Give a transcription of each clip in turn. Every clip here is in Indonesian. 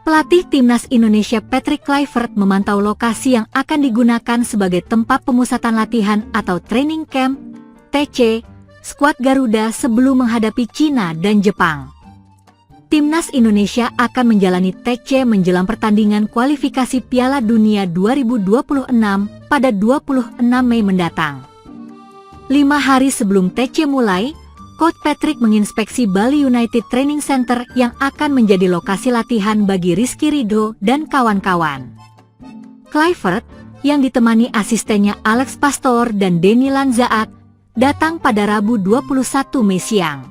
Pelatih Timnas Indonesia Patrick Kluivert memantau lokasi yang akan digunakan sebagai tempat pemusatan latihan atau training camp (TC) skuad Garuda sebelum menghadapi Cina dan Jepang. Timnas Indonesia akan menjalani TC menjelang pertandingan kualifikasi Piala Dunia 2026 pada 26 Mei mendatang. 5 hari sebelum TC mulai, Coach Patrick menginspeksi Bali United Training Center yang akan menjadi lokasi latihan bagi Rizky Ridho dan kawan-kawan. Kluivert, yang ditemani asistennya Alex Pastor dan Denny Lanzaat, datang pada Rabu 21 Mei siang.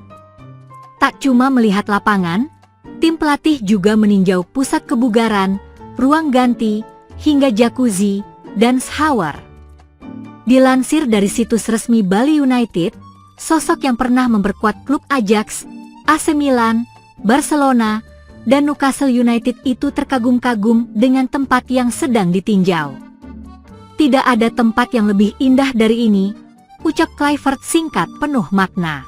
Tak cuma melihat lapangan, tim pelatih juga meninjau pusat kebugaran, ruang ganti, hingga jacuzzi, dan shower. Dilansir dari situs resmi Bali United, sosok yang pernah memperkuat klub Ajax, AC Milan, Barcelona, dan Newcastle United itu terkagum-kagum dengan tempat yang sedang ditinjau. "Tidak ada tempat yang lebih indah dari ini," ucap Kluivert singkat penuh makna.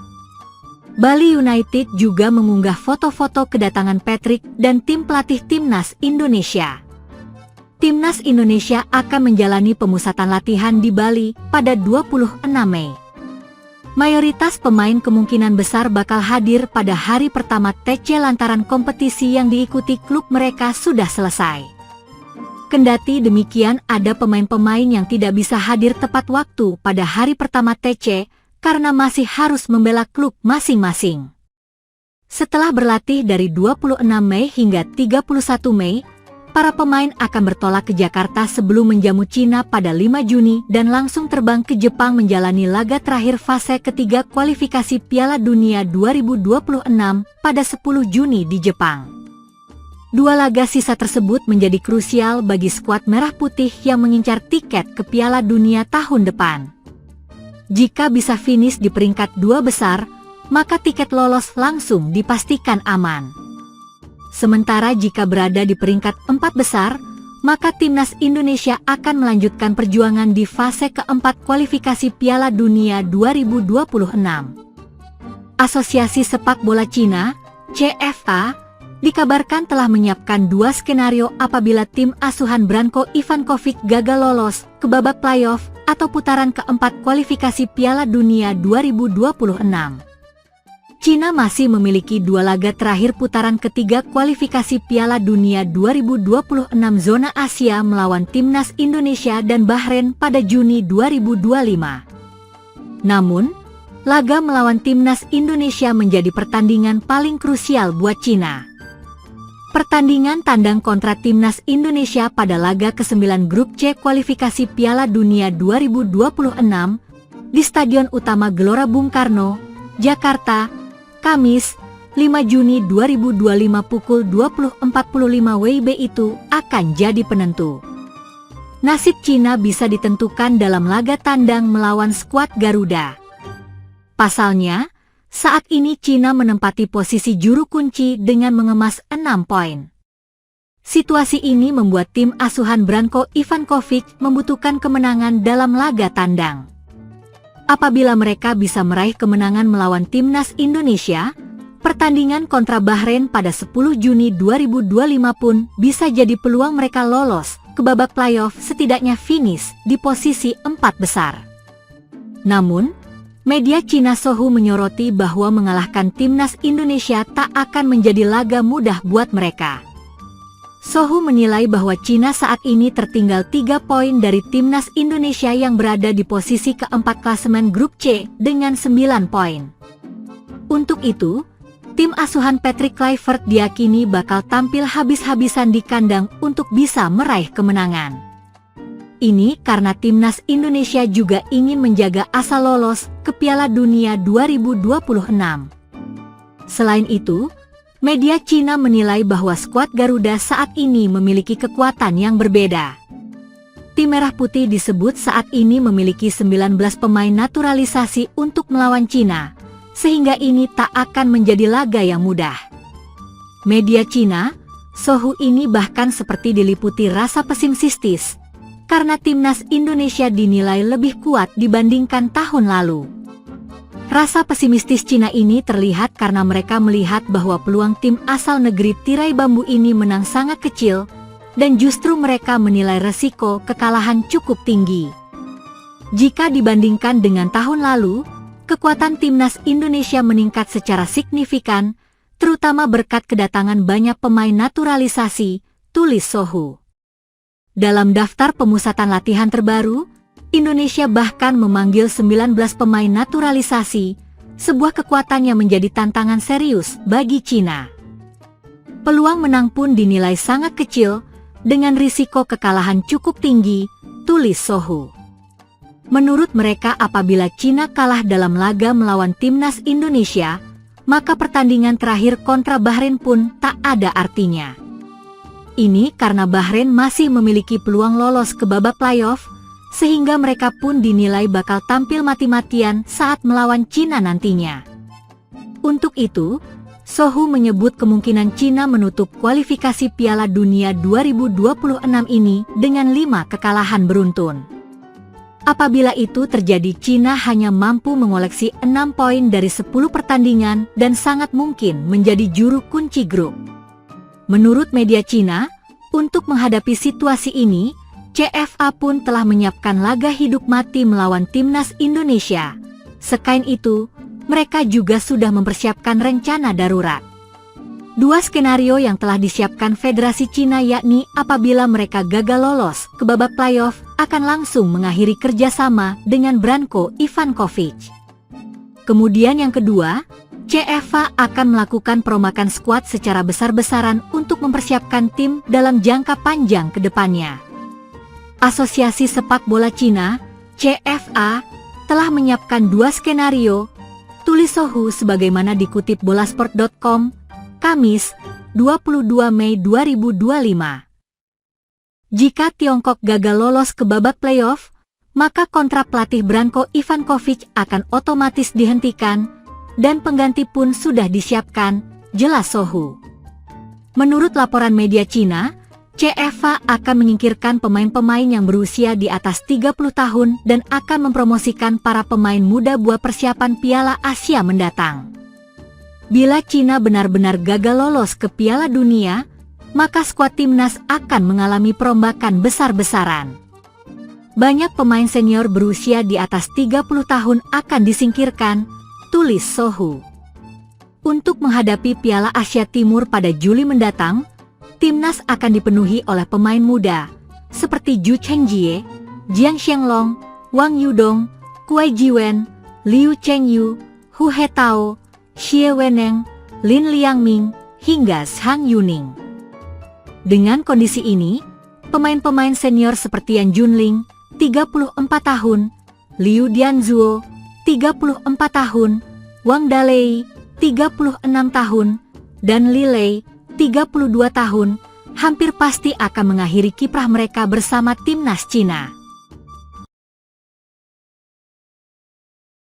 Bali United juga mengunggah foto-foto kedatangan Patrick dan tim pelatih Timnas Indonesia. Timnas Indonesia akan menjalani pemusatan latihan di Bali pada 26 Mei. Mayoritas pemain kemungkinan besar bakal hadir pada hari pertama TC lantaran kompetisi yang diikuti klub mereka sudah selesai. Kendati demikian, ada pemain-pemain yang tidak bisa hadir tepat waktu pada hari pertama TC karena masih harus membela klub masing-masing. Setelah berlatih dari 26 Mei hingga 31 Mei, para pemain akan bertolak ke Jakarta sebelum menjamu Cina pada 5 Juni dan langsung terbang ke Jepang menjalani laga terakhir fase ketiga kualifikasi Piala Dunia 2026 pada 10 Juni di Jepang. 2 laga sisa tersebut menjadi krusial bagi skuad Merah Putih yang mengincar tiket ke Piala Dunia tahun depan. Jika bisa finish di peringkat 2 besar, maka tiket lolos langsung dipastikan aman. Sementara jika berada di peringkat 4 besar, maka Timnas Indonesia akan melanjutkan perjuangan di fase keempat kualifikasi Piala Dunia 2026. Asosiasi Sepak Bola Cina, CFA, dikabarkan telah menyiapkan 2 skenario apabila tim asuhan Branko Ivankovic gagal lolos ke babak playoff atau putaran keempat kualifikasi Piala Dunia 2026. Cina masih memiliki 2 laga terakhir putaran ketiga kualifikasi Piala Dunia 2026 zona Asia melawan Timnas Indonesia dan Bahrain pada Juni 2025. Namun, laga melawan Timnas Indonesia menjadi pertandingan paling krusial buat Cina. Pertandingan tandang kontra Timnas Indonesia pada laga ke-9 Grup C kualifikasi Piala Dunia 2026 di Stadion Utama Gelora Bung Karno, Jakarta, Kamis, 5 Juni 2025 pukul 20.45 WIB itu akan jadi penentu. Nasib Cina bisa ditentukan dalam laga tandang melawan skuad Garuda. Pasalnya, saat ini Cina menempati posisi juru kunci dengan mengemas 6 poin. Situasi ini membuat tim asuhan Branko Ivankovic membutuhkan kemenangan dalam laga tandang. Apabila mereka bisa meraih kemenangan melawan Timnas Indonesia, pertandingan kontra Bahrain pada 10 Juni 2025 pun bisa jadi peluang mereka lolos ke babak playoff, setidaknya finish di posisi 4 besar. Namun, media Cina Sohu menyoroti bahwa mengalahkan Timnas Indonesia tak akan menjadi laga mudah buat mereka. Sohu menilai bahwa Cina saat ini tertinggal 3 poin dari Timnas Indonesia yang berada di posisi keempat klasemen Grup C dengan 9 poin. Untuk itu, tim asuhan Patrick Kluivert diyakini bakal tampil habis-habisan di kandang untuk bisa meraih kemenangan. Ini karena Timnas Indonesia juga ingin menjaga asa lolos ke Piala Dunia 2026. Selain itu, media Cina menilai bahwa skuad Garuda saat ini memiliki kekuatan yang berbeda. Tim Merah Putih disebut saat ini memiliki 19 pemain naturalisasi untuk melawan Cina, sehingga ini tak akan menjadi laga yang mudah. Media Cina, Sohu ini bahkan seperti diliputi rasa pesimistis, karena Timnas Indonesia dinilai lebih kuat dibandingkan tahun lalu. Rasa pesimistis Cina ini terlihat karena mereka melihat bahwa peluang tim asal negeri tirai bambu ini menang sangat kecil, dan justru mereka menilai resiko kekalahan cukup tinggi. Jika dibandingkan dengan tahun lalu, kekuatan timnas Indonesia meningkat secara signifikan, terutama berkat kedatangan banyak pemain naturalisasi, tulis Sohu. Dalam daftar pemusatan latihan terbaru, Indonesia bahkan memanggil 19 pemain naturalisasi, sebuah kekuatan yang menjadi tantangan serius bagi Cina. Peluang menang pun dinilai sangat kecil, dengan risiko kekalahan cukup tinggi, tulis Sohu. Menurut mereka, apabila Cina kalah dalam laga melawan timnas Indonesia, maka pertandingan terakhir kontra Bahrain pun tak ada artinya. Ini karena Bahrain masih memiliki peluang lolos ke babak playoff, sehingga mereka pun dinilai bakal tampil mati-matian saat melawan Cina nantinya. Untuk itu, Sohu menyebut kemungkinan Cina menutup kualifikasi Piala Dunia 2026 ini dengan 5 kekalahan beruntun. Apabila itu terjadi, Cina hanya mampu mengoleksi 6 poin dari 10 pertandingan dan sangat mungkin menjadi juru kunci grup. Menurut media Cina, untuk menghadapi situasi ini, CFA pun telah menyiapkan laga hidup mati melawan timnas Indonesia. Selain itu, mereka juga sudah mempersiapkan rencana darurat. 2 skenario yang telah disiapkan Federasi Cina, yakni apabila mereka gagal lolos ke babak playoff, akan langsung mengakhiri kerjasama dengan Branko Ivankovic. Kemudian yang kedua, CFA akan melakukan perombakan skuad secara besar-besaran untuk mempersiapkan tim dalam jangka panjang ke depannya. Asosiasi Sepak Bola Cina, CFA, telah menyiapkan 2 skenario, tulis Sohu sebagaimana dikutip bolasport.com, Kamis, 22 Mei 2025. Jika Tiongkok gagal lolos ke babak playoff, maka kontrak pelatih Branko Ivankovic akan otomatis dihentikan, dan pengganti pun sudah disiapkan, jelas Sohu. Menurut laporan media Cina, CFA akan menyingkirkan pemain-pemain yang berusia di atas 30 tahun dan akan mempromosikan para pemain muda buat persiapan Piala Asia mendatang. Bila Cina benar-benar gagal lolos ke Piala Dunia, maka skuad timnas akan mengalami perombakan besar-besaran. Banyak pemain senior berusia di atas 30 tahun akan disingkirkan, tulis Sohu. Untuk menghadapi Piala Asia Timur pada Juli mendatang, timnas akan dipenuhi oleh pemain muda, seperti Zhu Chengjie, Jiang Xianglong, Wang Yudong, Kuai Jiwen, Liu Chengyu, Hu Hetao, Xie Weneng, Lin Liangming, hingga Zhang Yuning. Dengan kondisi ini, pemain-pemain senior seperti Yan Junling, 34 tahun, Liu Dianzuo, 34 tahun, Wang Dalei, 36 tahun, dan Li Lei, 32 tahun, hampir pasti akan mengakhiri kiprah mereka bersama timnas Cina.